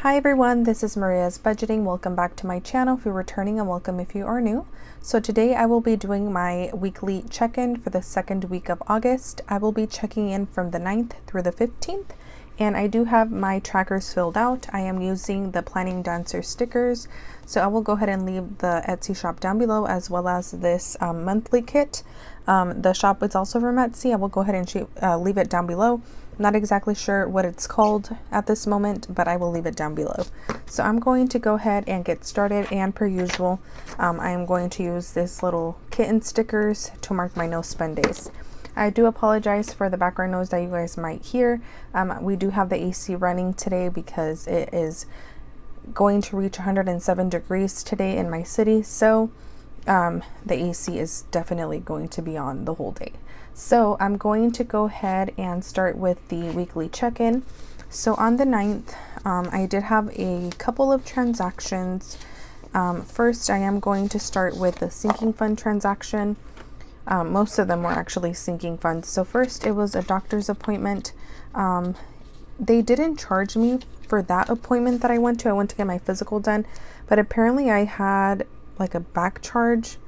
Hi everyone, this is Maria's Budgeting. Welcome back to my channel if you're returning, and welcome if you are new. So today I will be doing my weekly check-in for the second week of August. I will be checking in from the 9th through the 15th, and I do have my trackers filled out. I am using the Planning Dancer stickers, so I will go ahead and leave the Etsy shop down below, as well as this monthly kit. The shop is also from Etsy. I will go ahead and leave it down below. Not exactly sure what it's called at this moment, but I will leave it down below. So I'm going to go ahead and get started, and per usual, I am going to use this little kitten stickers to mark my no spend days. I do apologize for the background noise that you guys might hear. We do have the AC running today because it is going to reach 107 degrees today in my city, so the AC is definitely going to be on the whole day. So I'm going to go ahead and start with the weekly check-in. So on the 9th, I did have a couple of transactions. First, I am going to start with the sinking fund transaction. Most of them were actually sinking funds. So first, it was a doctor's appointment. They didn't charge me for that appointment that I went to. I went to get my physical done, but apparently I had like a back charge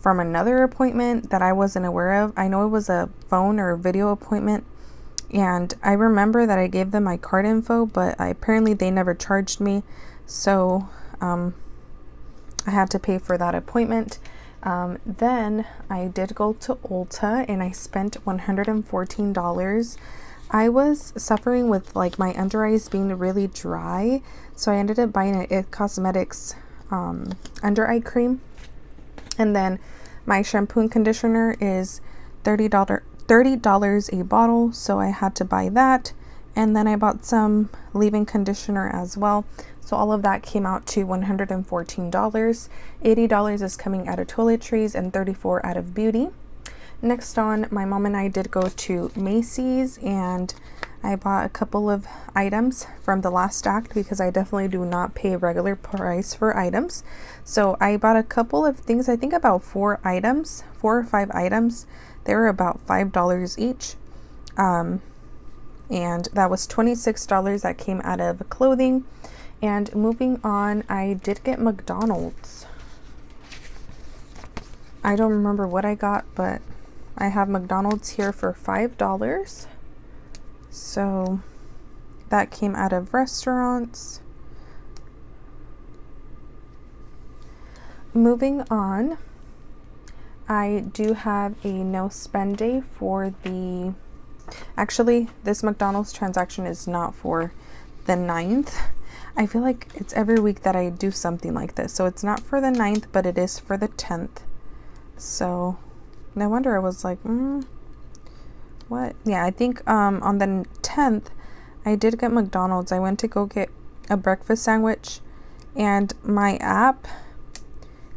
from another appointment that I wasn't aware of. I know it was a phone or a video appointment, and I remember that I gave them my card info, but apparently they never charged me, so I had to pay for that appointment. Then I did go to Ulta and I spent $114. I was suffering with like my under eyes being really dry, so I ended up buying an It Cosmetics under eye cream. And then my shampoo and conditioner is $30 a bottle, so I had to buy that. And then I bought some leave-in conditioner as well. So all of that came out to $114. $80 is coming out of toiletries and $34 out of beauty. Next on, my mom and I did go to Macy's, and I bought a couple of items from the last act because I definitely do not pay a regular price for items. So I bought a couple of things, I think about 4 or 5 items. They were about $5 each. And that was $26 that came out of clothing. And moving on, I did get McDonald's. I don't remember what I got, but I have McDonald's here for $5. So that came out of restaurants. Moving on, I do have a no spend day for the, actually this McDonald's transaction is not for the 9th. I feel like it's every week that I do something like this. So it's not for the 9th, but it is for the 10th. So no wonder I was like, what? Yeah, I think on the 10th, I did get McDonald's. I went to go get a breakfast sandwich, and my app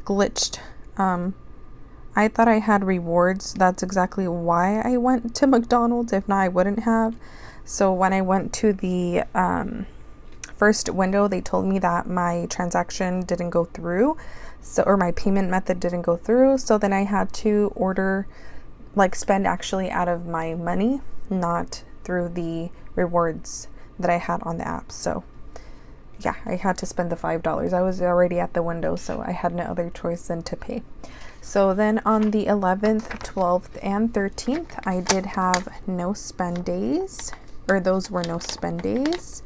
glitched. I thought I had rewards. That's exactly why I went to McDonald's. If not, I wouldn't have. So when I went to the first window, they told me that my transaction didn't go through, or my payment method didn't go through. So then I had to spend actually out of my money, not through the rewards that I had on the app. So yeah, I had to spend the $5. I was already at the window, so I had no other choice than to pay. So then on the 11th, 12th, and 13th, I did have no spend days, or those were no spend days.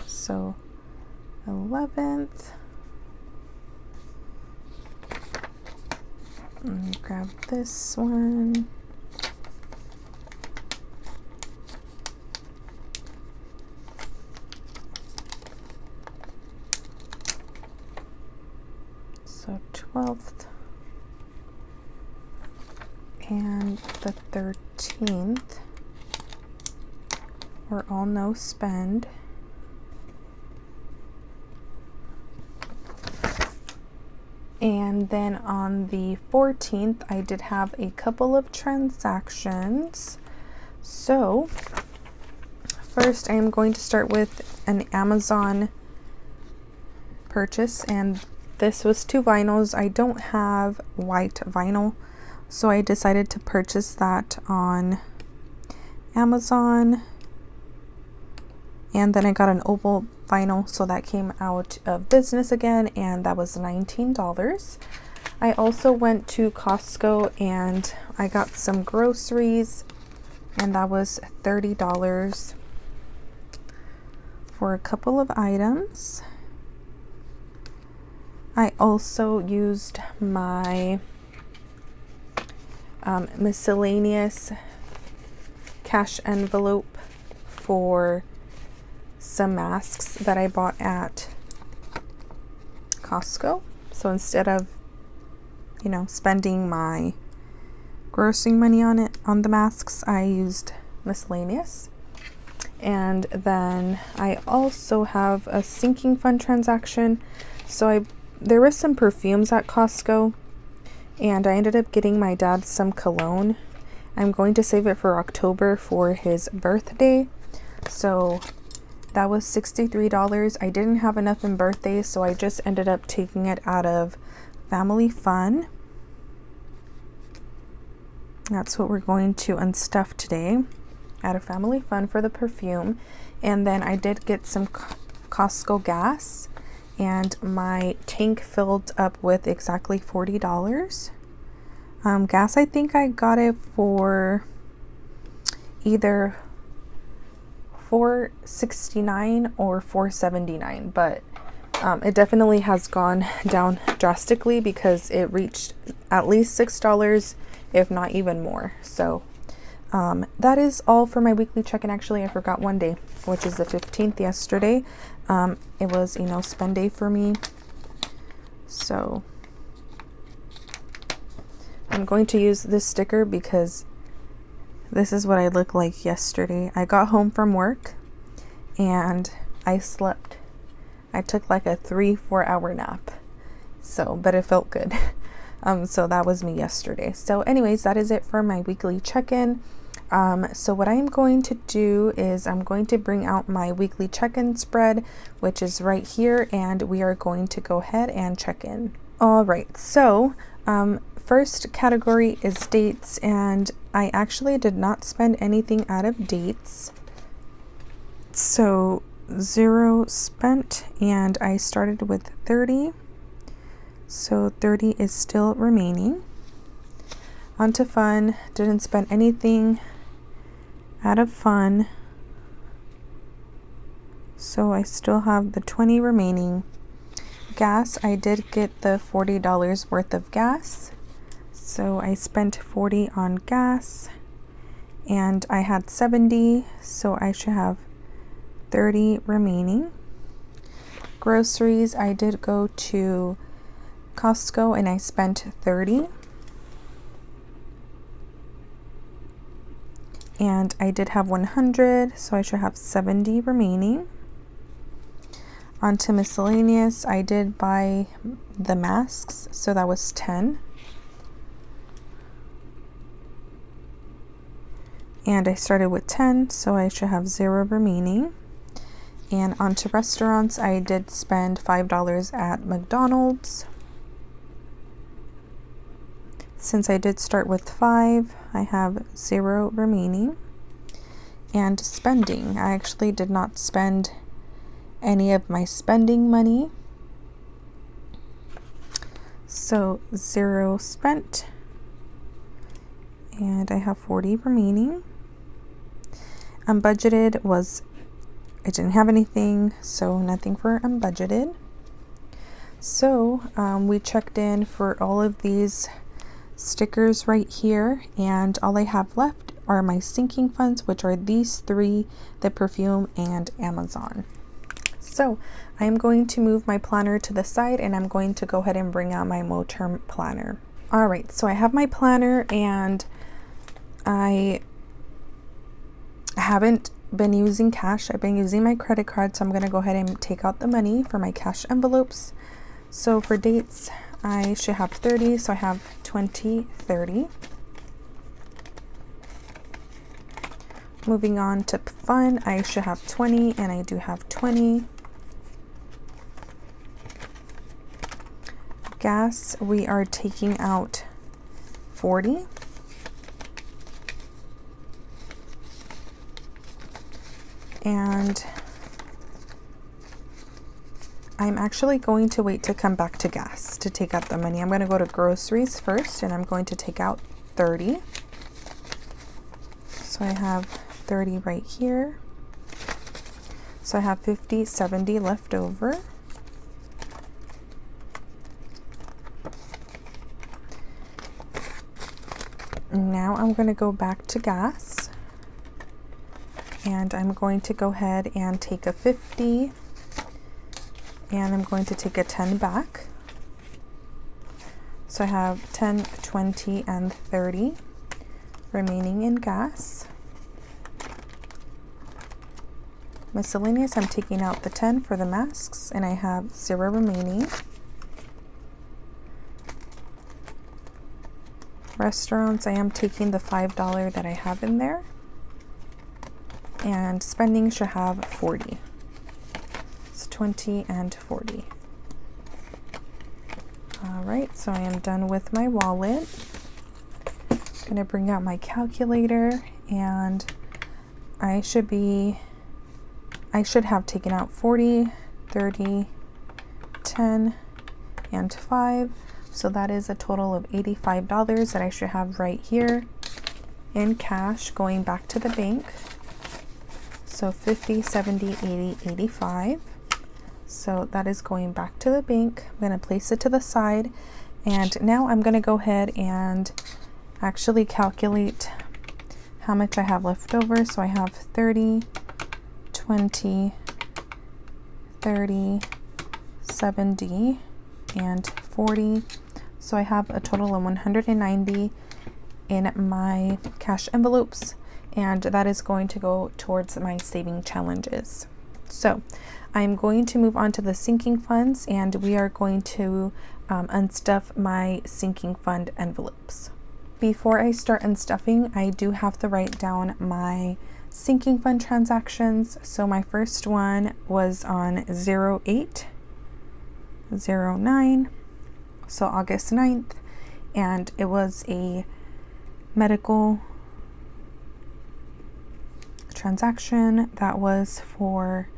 So 11th, let me grab this one. So 12th and the 13th were all no spend. And then on the 14th, I did have a couple of transactions. So first, I am going to start with an Amazon purchase, and this was 2 vinyls. I don't have white vinyl, so I decided to purchase that on Amazon. And then I got an oval vinyl, so that came out of business again, and that was $19. I also went to Costco and I got some groceries, and that was $30 for a couple of items. I also used my miscellaneous cash envelope for some masks that I bought at Costco. So instead of, you know, spending my grocery money on the masks, I used miscellaneous. And then I also have a sinking fund transaction. So there was some perfumes at Costco, and I ended up getting my dad some cologne. I'm going to save it for October for his birthday. So that was $63. I didn't have enough in birthday, so I just ended up taking it out of Family Fun. That's what we're going to unstuff today, out of Family Fun for the perfume. And then I did get some Costco gas, and my tank filled up with exactly $40. Gas, I think I got it for either $4.69 or $4.79, but it definitely has gone down drastically because it reached at least $6, if not even more. So that is all for my weekly check-in. Actually, I forgot one day, which is the 15th, yesterday. It was a no spend day for me. So I'm going to use this sticker because this is what I looked like yesterday. I got home from work and I slept. I took like a 3-4 hour nap. So, but it felt good. So that was me yesterday. So anyways, that is it for my weekly check-in. So what I'm going to do is I'm going to bring out my weekly check-in spread, which is right here, and we are going to go ahead and check in. All right, so first category is dates, and I actually did not spend anything out of dates. So 0 spent, and I started with 30. So 30 is still remaining. Onto fun, didn't spend anything out of fun. So I still have the 20 remaining. Gas, I did get the $40 worth of gas. So I spent 40 on gas, and I had 70, so I should have 30 remaining. Groceries, I did go to Costco and I spent 30. And I did have 100, so I should have 70 remaining. Onto miscellaneous, I did buy the masks, so that was 10. And I started with 10, so I should have 0 remaining. And onto restaurants, I did spend $5 at McDonald's. Since I did start with 5, I have 0 remaining. And spending, I actually did not spend any of my spending money. So 0 spent. And I have 40 remaining. Unbudgeted was, I didn't have anything, so nothing for unbudgeted. So we checked in for all of these stickers right here, and all I have left are my sinking funds, which are these 3, the perfume and Amazon. So I am going to move my planner to the side, and I'm going to go ahead and bring out my Moterm planner. All right, so I have my planner, and I haven't been using cash. I've been using my credit card, so I'm going to go ahead and take out the money for my cash envelopes. So for dates, I should have 30, so I have 20, 30. Moving on to fun, I should have 20, and I do have 20. Gas, we are taking out 40. And I'm actually going to wait to come back to gas to take out the money. I'm going to go to groceries first, and I'm going to take out 30. So I have 30 right here. So I have 50, 70 left over. Now I'm going to go back to gas, and I'm going to go ahead and take a 50, and I'm going to take a 10 back. So I have 10, 20, and 30 remaining in gas. Miscellaneous, I'm taking out the 10 for the masks, and I have 0 remaining. Restaurants, I am taking the $5 that I have in there, and spending should have 40. So 20 and 40. All right, so I am done with my wallet. I'm gonna bring out my calculator, and I should have taken out 40, 30, 10, and 5. So that is a total of $85 that I should have right here in cash going back to the bank. So 50, 70, 80, 85. So that is going back to the bank. I'm going to place it to the side. And now I'm going to go ahead and actually calculate how much I have left over. So I have 30, 20, 30, 70, and 40. So I have a total of 190 in my cash envelopes, and that is going to go towards my saving challenges. So I'm going to move on to the sinking funds, and we are going to unstuff my sinking fund envelopes. Before I start unstuffing, I do have to write down my sinking fund transactions. So my first one was on 08/09, so August 9th, and it was a medical transaction that was for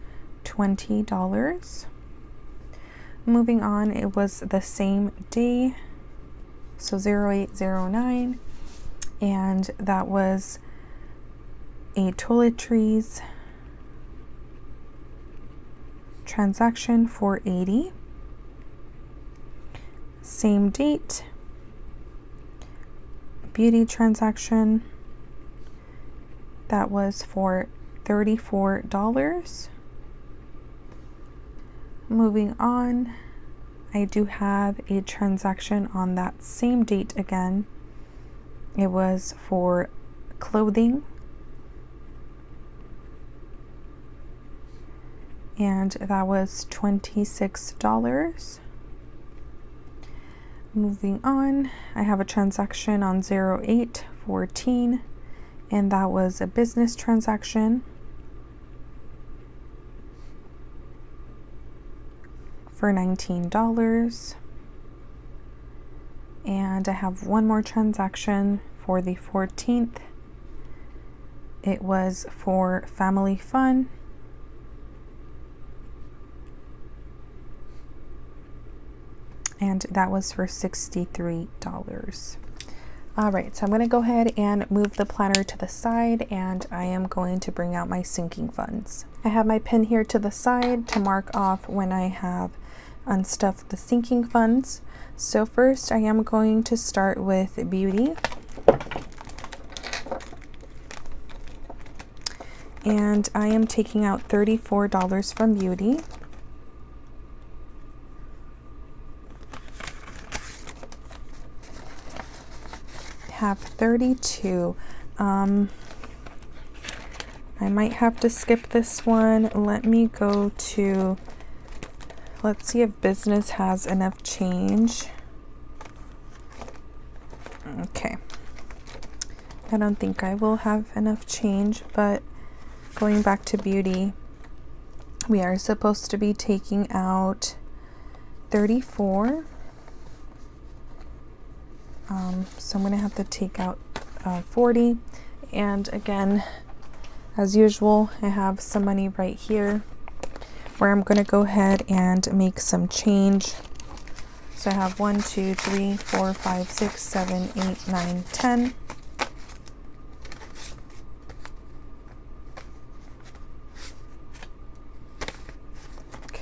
$20. Moving on, it was the same day, so 08/09, and that was a toiletries transaction for $80. Same date, beauty transaction that was for $34. Moving on, I do have a transaction on that same date again. It was for clothing, and that was $26. Moving on, I have a transaction on 08/14, and that was a business transaction for $19. And I have one more transaction for the 14th. It was for family fun, and that was for $63. All right, so I'm going to go ahead and move the planner to the side, and I am going to bring out my sinking funds. I have my pen here to the side to mark off when I have unstuffed the sinking funds. So first I am going to start with beauty. And I am taking out $34 from beauty. Have 32. I might have to skip this one. Let me go to, let's see if business has enough change. Okay. I don't think I will have enough change, but going back to beauty, we are supposed to be taking out 34. So I'm going to have to take out 40. And again, as usual, I have some money right here where I'm going to go ahead and make some change. So I have 1, 2, 3, 4, 5, 6, 7, 8, 9, 10.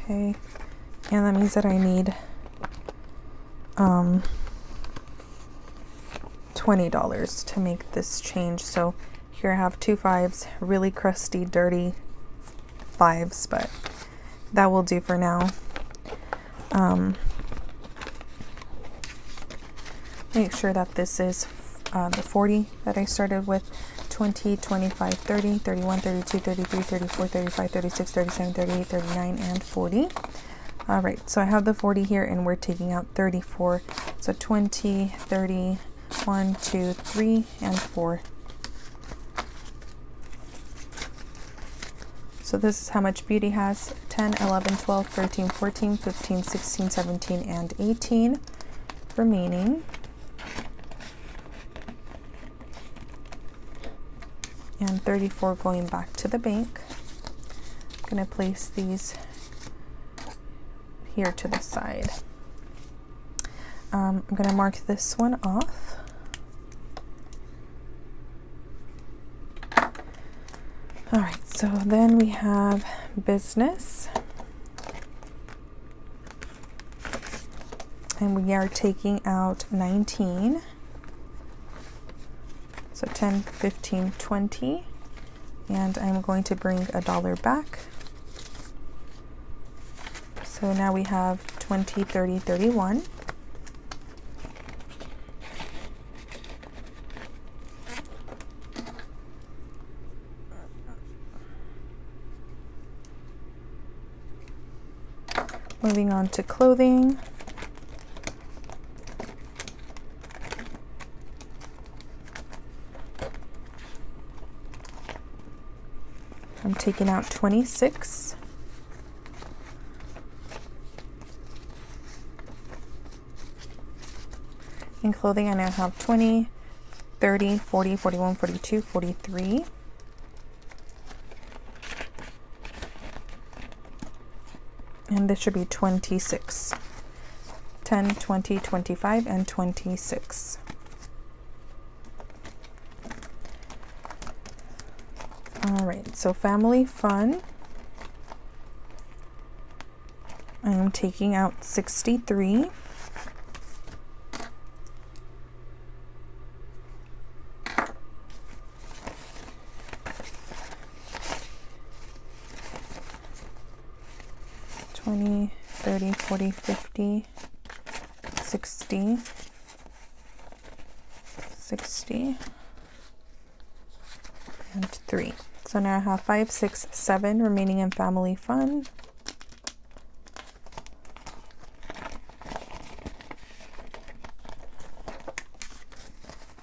Okay, and that means that I need $20 to make this change. So here I have 2 5s, really crusty, dirty 5s, but that will do for now. Make sure that this is the 40 that I started with. 20, 25, 30, 31, 32, 33, 34, 35, 36, 37, 38, 39, and 40. All right, so I have the 40 here, and we're taking out 34. So 20, 30, 1, 2, 3, and 4. So this is how much beauty has: 10, 11, 12, 13, 14, 15, 16, 17, and 18 remaining. And 34 going back to the bank. I'm going to place these here to the side. I'm going to mark this one off. All right, so then we have business. And we are taking out 19. So 10, 15, 20. And I'm going to bring $1 back. So now we have 20, 30, 31. Moving on to clothing. I'm taking out 26. In clothing, I now have 20, 30, 40, 41, 42, 43. And this should be 26. 10, 20, 25, and 26. All right, so family fun. I am taking out 63. $20, $30, $40, $50, $60, $60, and 3. So now I have 5, 6, 7 remaining in family fun.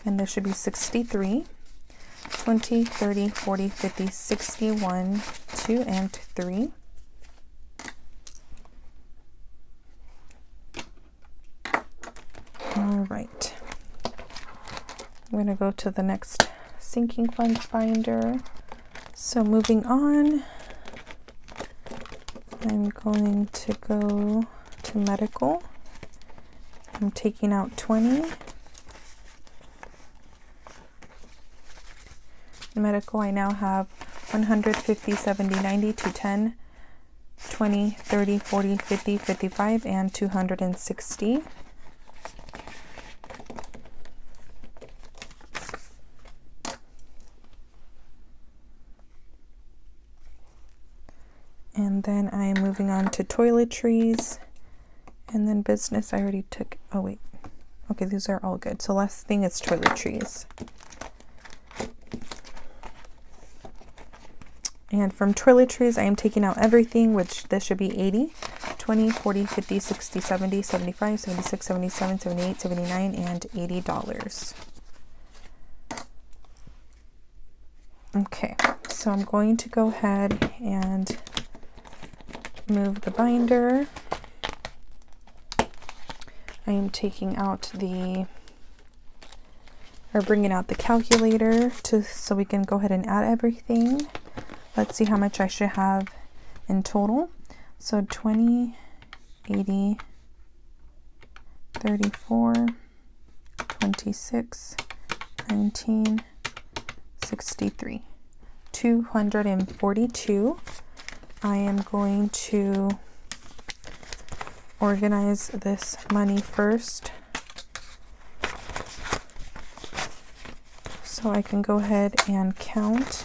And this should be 63, 20, 30, 40, 50, 61, 2, and 3. All right. I'm going to go to the next sinking funds binder. So moving on, I'm going to go to medical. I'm taking out 20. In medical, I now have 150, 70, 90, 210, 20, 30, 40, 50, 55, and 260. And then I'm moving on to toiletries, and then business I already took. Oh wait, okay, these are all good. So last thing is toiletries. And from toiletries, I am taking out everything, which this should be 80, 20, 40, 50, 60, 70, 75, 76, 77, 78, 79, and $80. Okay, so I'm going to go ahead and move the binder. I am taking out bringing out the calculator so we can go ahead and add everything. Let's see how much I should have in total. So 20, 80, 34, 26, 19, 63, 242. I am going to organize this money first so I can go ahead and count.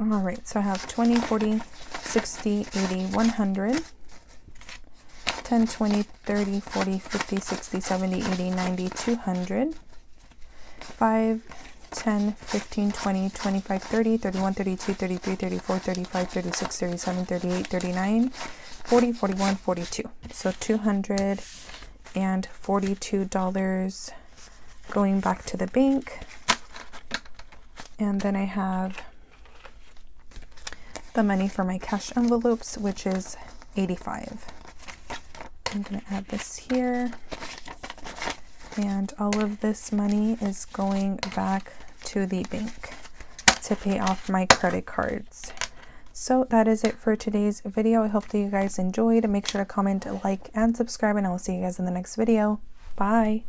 All right, so I have 20, 40, 60, 80, 100, 10, 20, 30, 40, 50, 60, 70, 80, 90, 200, 5, 10, 15, 20, 25, 30, 31, 32, 33, 34, 35, 36, 37, 38, 39, 40, 41, 42. So $242 going back to the bank. And then I have the money for my cash envelopes, which is 85. I'm going to add this here. And all of this money is going back to the bank to pay off my credit cards. So that is it for today's video. I hope that you guys enjoyed. Make sure to comment, like, and subscribe, and I will see you guys in the next video. Bye!